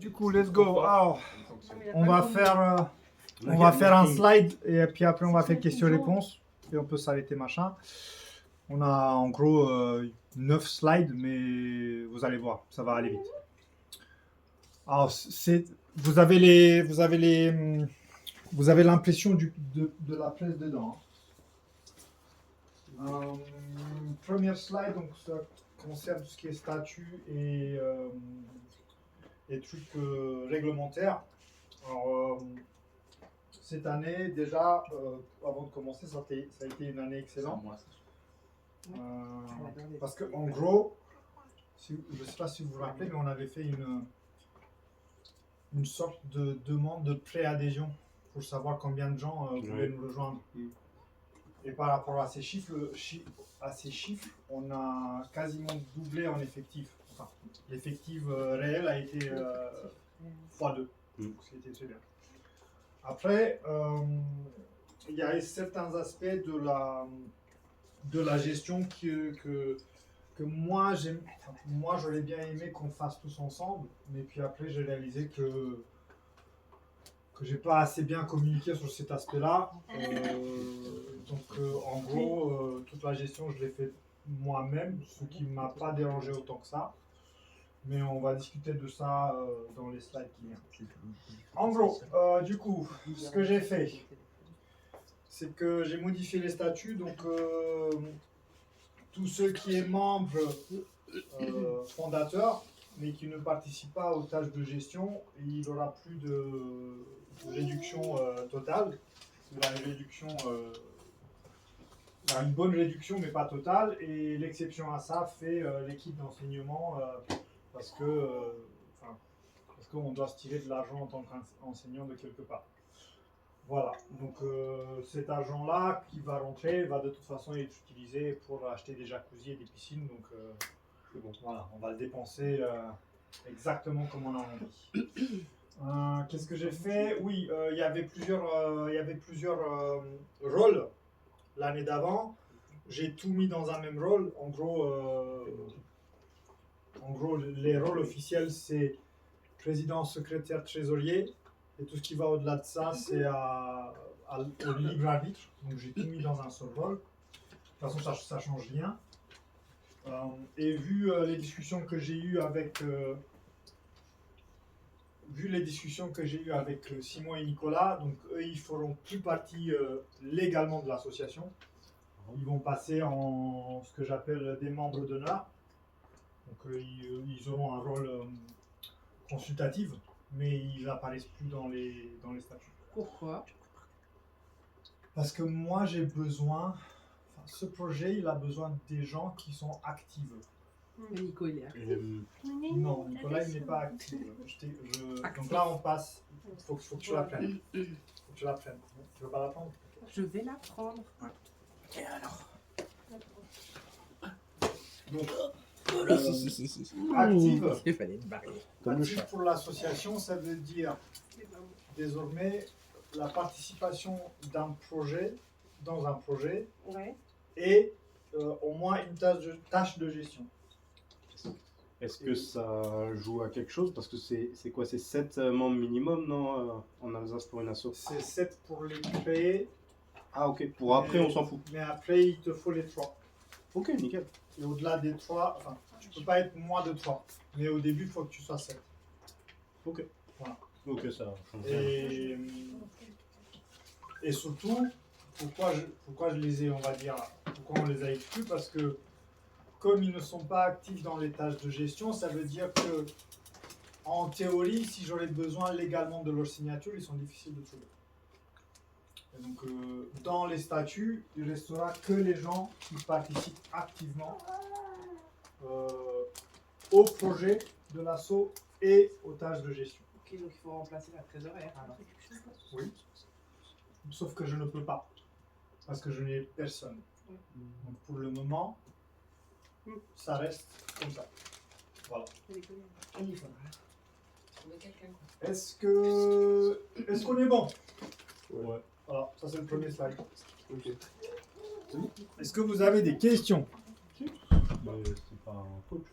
Du coup, let's go. Alors, on va faire un slide et puis après on va faire questions-réponses et on peut s'arrêter machin. On a en gros 9 slides, mais vous allez voir, ça va aller vite. Alors, vous avez l'impression de la presse dedans. Première slide, donc ça concerne tout ce qui est statut et trucs réglementaires. Alors, cette année, déjà, avant de commencer, ça a été une année excellente. Parce que, en gros, je ne sais pas si vous vous rappelez, mais on avait fait une sorte de demande de préadhésion pour savoir combien de gens voulaient nous rejoindre. Et par rapport à ces chiffres, on a quasiment doublé en effectif. Enfin, l'effectif réel a été x2, ce qui était très bien. Après, il y a certains aspects de la gestion que moi, j'aurais bien aimé qu'on fasse tous ensemble, mais puis après, j'ai réalisé que j'ai pas assez bien communiqué sur cet aspect-là. En gros, toute la gestion, je l'ai fait moi-même, ce qui ne m'a pas dérangé autant que ça. Mais on va discuter de ça dans les slides qui viennent. En gros, du coup, ce que j'ai fait, c'est que j'ai modifié les statuts. Donc, tous ceux qui est membres fondateurs, mais qui ne participent pas aux tâches de gestion, il n'aura plus de réduction totale. Il y aura une réduction, une bonne réduction, mais pas totale. Et l'exception à ça fait l'équipe d'enseignement parce qu'on doit se tirer de l'argent en tant qu'enseignant de quelque part. Voilà, donc cet argent-là qui va rentrer va de toute façon être utilisé pour acheter des jacuzzis et des piscines. Donc bon, voilà, on va le dépenser exactement comme on a envie. Qu'est-ce que j'ai fait? Oui, il y avait plusieurs rôles l'année d'avant. J'ai tout mis dans un même rôle. En gros, les rôles officiels, c'est président, secrétaire, trésorier. Et tout ce qui va au-delà de ça, c'est au libre arbitre. Donc j'ai tout mis dans un seul rôle. De toute façon, ça ne change rien. Et vu les discussions que j'ai eues avec Simon et Nicolas, donc eux, ils feront plus partie légalement de l'association. Ils vont passer en ce que j'appelle des membres d'honneur. Donc ils auront un rôle consultatif, mais ils n'apparaissent plus dans les statuts. Pourquoi? Parce que moi, j'ai besoin... ce projet, il a besoin des gens qui sont actifs. Nico, il est actif. Non, Nicolas, il n'est pas actif. Donc là, on passe... Faut que tu la prennes. Tu veux pas la prendre? Je vais la prendre. Ouais. Et alors? Donc, Il fallait te barrer. actif pour l'association, ça veut dire désormais la participation dans un projet, Ouais. et au moins une tâche de gestion. Est-ce que ça joue à quelque chose? Parce que c'est quoi? C'est 7 membres minimum, non, en Alsace pour une asso? C'est 7 pour les créer. Ah ok, pour après on s'en fout. Mais après, il te faut les 3. Ok, nickel. Et au-delà des 3, enfin, tu peux pas être moins de 3. Mais au début, il faut que tu sois 7. Ok. Voilà. Ok, ça change rien. Et surtout, pourquoi je les ai, pourquoi on les a exclus? Parce que comme ils ne sont pas actifs dans les tâches de gestion, ça veut dire que, en théorie, si j'aurais besoin légalement de leur signature, ils sont difficiles de trouver. Et donc, dans les statuts, il ne restera que les gens qui participent activement au projet de l'asso et aux tâches de gestion. Ok, donc il faut remplacer la trésorière alors. Oui. Sauf que je ne peux pas, parce que je n'ai personne. Donc pour le moment, ça reste comme ça. Voilà. Il faudra trouver quelqu'un. Est-ce qu'on est bon? Ouais. Voilà, ça c'est le premier slide. Ok. Est-ce que vous avez des questions? Mais c'est pas un coach.